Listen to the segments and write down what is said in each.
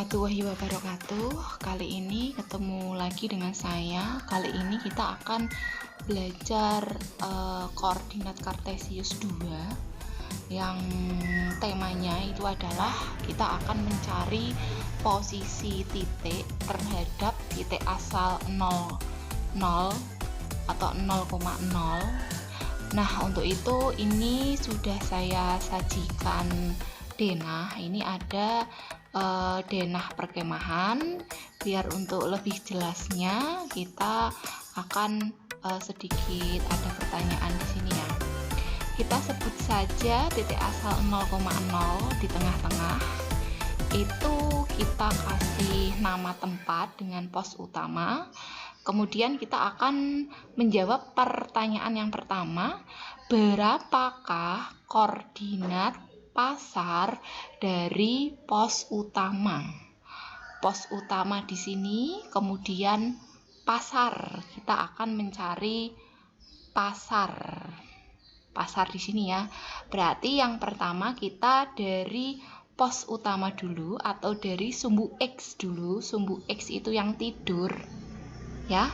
warahmatullahi wabarakatuh. Kali ini ketemu lagi dengan saya. Kali ini kita akan belajar koordinat kartesius 2 yang temanya itu adalah kita akan mencari posisi titik terhadap titik asal 0, 0 atau 0,0. Nah, untuk itu ini sudah saya sajikan denah. Ini ada denah perkemahan. Biar untuk lebih jelasnya kita akan sedikit ada pertanyaan di sini ya. Kita sebut saja titik asal 0,0 di tengah-tengah. Itu kita kasih nama tempat dengan pos utama. Kemudian kita akan menjawab pertanyaan yang pertama, berapakah koordinat pasar dari pos utama? Pos utama di sini, kemudian pasar. Kita akan mencari pasar. Pasar di sini ya. Berarti yang pertama kita dari pos utama dulu atau dari sumbu X dulu. Sumbu X itu yang tidur. Ya.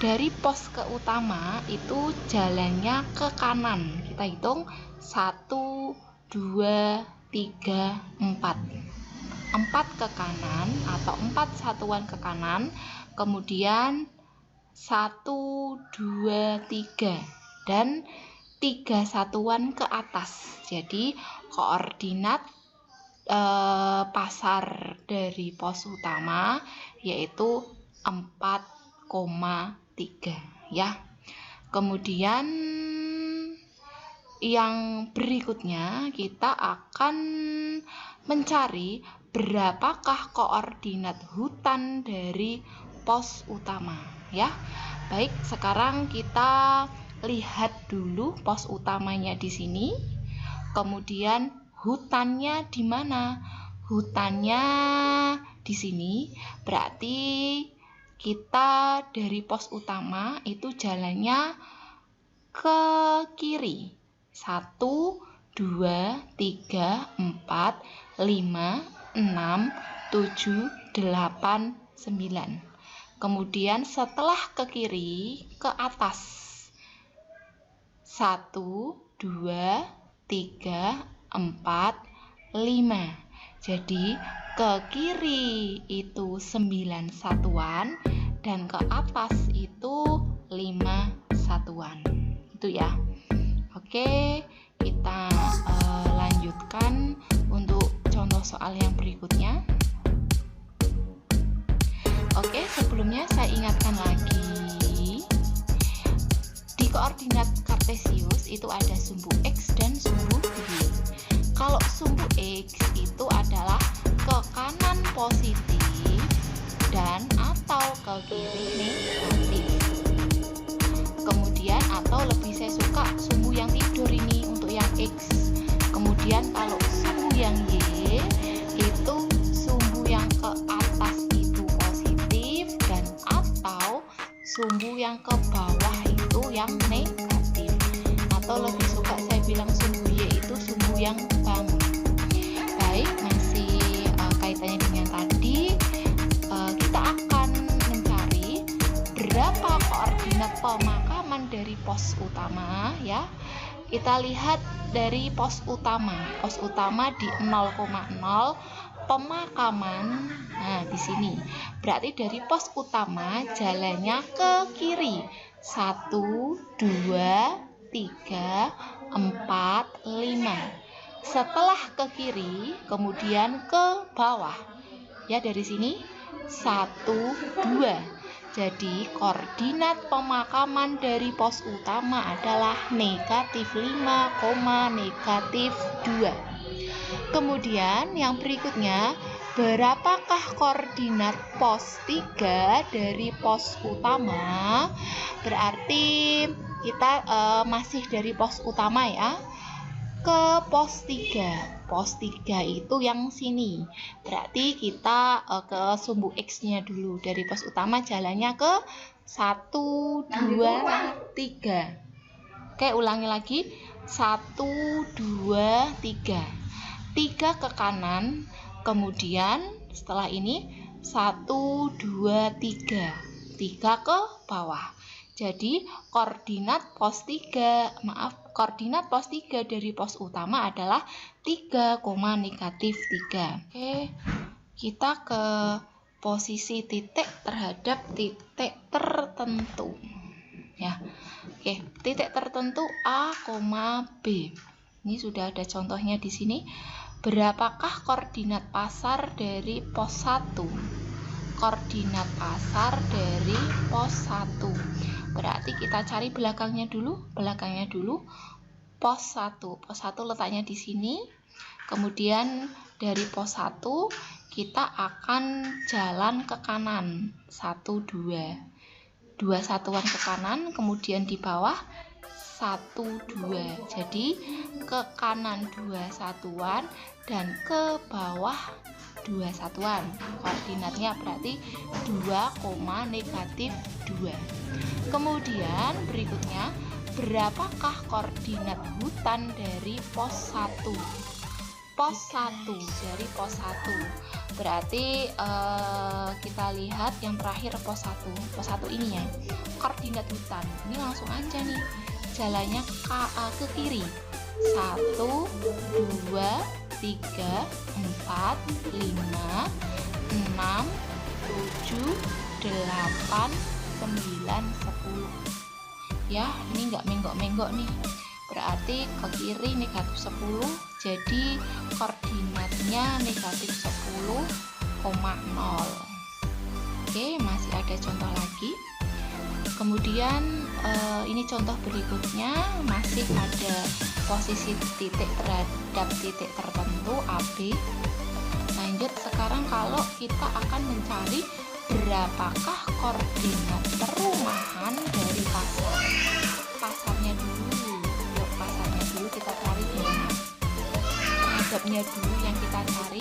Dari pos ke utama itu jalannya ke kanan. Kita hitung 1 2, 3, 4 ke kanan atau 4 satuan ke kanan, kemudian 1, 2, 3 dan 3 satuan ke atas. Jadi koordinat pasar dari pos utama yaitu 4,3 ya. Kemudian yang berikutnya kita akan mencari berapakah koordinat hutan dari pos utama ya. Baik, sekarang kita lihat dulu pos utamanya di sini. Kemudian hutannya di mana? Hutannya di sini. Berarti kita dari pos utama itu jalannya ke kiri. 1, 2, 3, 4, 5, 6, 7, 8, 9. Kemudian setelah ke kiri, ke atas. 1, 2, 3, 4, 5. Jadi ke kiri itu 9 satuan dan ke atas itu 5 satuan. Itu ya. Oke, kita lanjutkan untuk contoh soal yang berikutnya. Oke, sebelumnya saya ingatkan lagi, di koordinat kartesius itu ada sumbu X dan sumbu Y. Kalau sumbu X itu adalah ke kanan positif dan atau ke kiri negatif. Kemudian atau lebih saya suka sumbu yang tidur ini untuk yang X. Kemudian kalau sumbu yang Y itu sumbu yang ke atas itu positif dan atau sumbu yang ke bawah itu yang negatif. Atau lebih suka saya bilang sumbu Y itu sumbu yang bangun. Baik, masih kaitannya dengan tadi, kita akan mencari berapa koordinat pemakaman dari pos utama ya. Kita lihat dari pos utama. Pos utama di 0,0 pemakaman. Nah, di sini. Berarti dari pos utama jalannya ke kiri. 1, 2, 3, 4, 5. Setelah ke kiri, kemudian ke bawah. Ya, dari sini 1, 2. Jadi koordinat pemakaman dari pos utama adalah negatif 5, negatif 2. Kemudian yang berikutnya, berapakah koordinat pos 3 dari pos utama? Berarti kita masih dari pos utama ya. Ke pos 3. Pos 3 itu yang sini. Berarti kita ke sumbu X-nya dulu. Dari pos utama jalannya ke 1, 2, 3. Oke, ulangi lagi. 1, 2, 3. 3 ke kanan, kemudian Setelah ini 1, 2, 3 ke bawah. Jadi koordinat pos 3 dari pos utama adalah 3, negatif 3. Oke, kita ke posisi titik terhadap titik tertentu. Ya. Oke, titik tertentu A, B. Ini sudah ada contohnya di sini. Berapakah koordinat pasar dari pos 1? Koordinat pasar dari pos 1. Berarti kita cari belakangnya dulu. Pos 1. Pos 1 letaknya di sini. Kemudian dari pos 1 kita akan jalan ke kanan. 1, 2. 2 satuan ke kanan, kemudian di bawah 1, 2. Jadi ke kanan 2 satuan dan ke bawah 2 satuan. Koordinatnya berarti 2, negatif 2. Kemudian berikutnya, berapakah koordinat hutan dari pos 1? Pos 1 dari pos 1. Berarti kita lihat yang terakhir pos 1. Pos 1 ini ya. Koordinat hutan. Ini langsung aja nih. Jalannya ke kiri. 1, 2, 3, 4, 5, 6, 7, 8, 9, 10. Ya, ini nggak menggok-menggok nih. Berarti ke kiri negatif 10, jadi koordinatnya negatif 10,0. Oke, masih ada contoh lagi. Kemudian ini contoh berikutnya, masih ada posisi titik terhadap titik tertentu AB. Lanjut, sekarang kalau kita akan mencari berapakah koordinat perumahan dari pasar. Pasarnya dulu kita cari di mana? Terhadapnya dulu yang kita cari,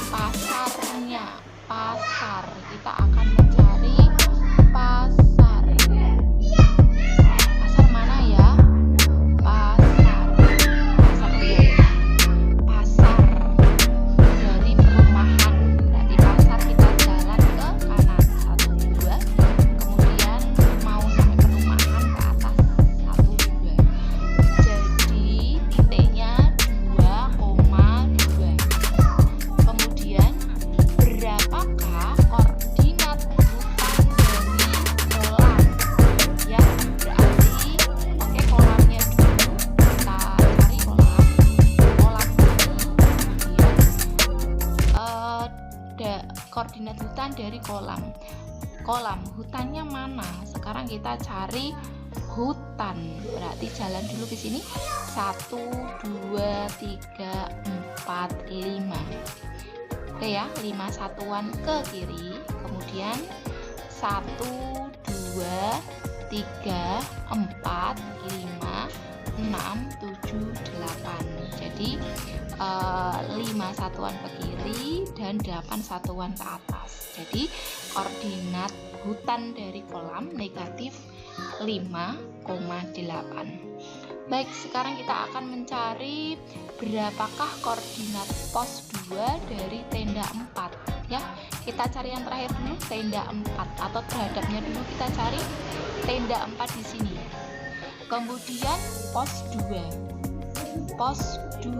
pasarnya. Pasar, kita akan mencari pasar. Pasar mana ya? Pasar pasar dari perumahan. Berarti pasar kita jalan ke kanan 1, 2, kemudian mau sampai perumahan ke atas 1, 2. Jadi titiknya 2,2. Kemudian berapakah koordinat hutan dari kolam? Ya, berarti kolamnya dulu kita cari kolam ini. Koordinat hutan dari kolam hutannya mana? Sekarang kita cari hutan. Berarti jalan dulu ke sini. 1, 2, 3, 4, 5. Oke ya, 5 satuan ke kiri. Kemudian 1, 2, 3, 4, 5, 6, 7, 8. Jadi 5 satuan ke kiri dan 8 satuan ke atas. Jadi koordinat hutan dari kolam negatif 5,8. Baik, sekarang kita akan mencari berapakah koordinat pos 2 dari tenda 4. Ya, kita cari yang terakhir dulu, tenda 4, atau terhadapnya dulu kita cari tenda 4 di sini. Kemudian pos 2. Pos 2,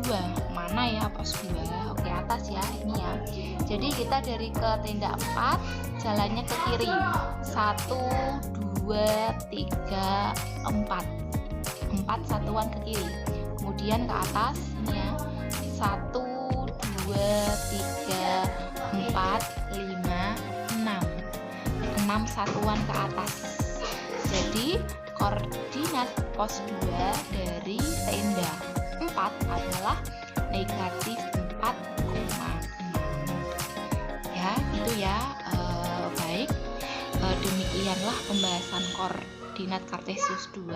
mana ya pos 2? Oke, atas ya, ini ya. Jadi kita dari ke tenda 4, jalannya ke kiri. 1, 2, 3, 4. 4 satuan ke kiri. Kemudian ke atas ini ya. 1, 2, 3, 4, 5, 6. 6 satuan ke atas. Jadi koordinat pos 2 dari tenda 4 adalah negatif 4,6. Ya, itu ya. Baik, demikianlah pembahasan koordinat Kartesius 2.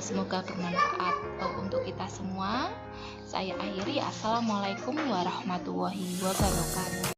Semoga bermanfaat untuk kita semua. Saya akhiri. Assalamualaikum warahmatullahi wabarakatuh.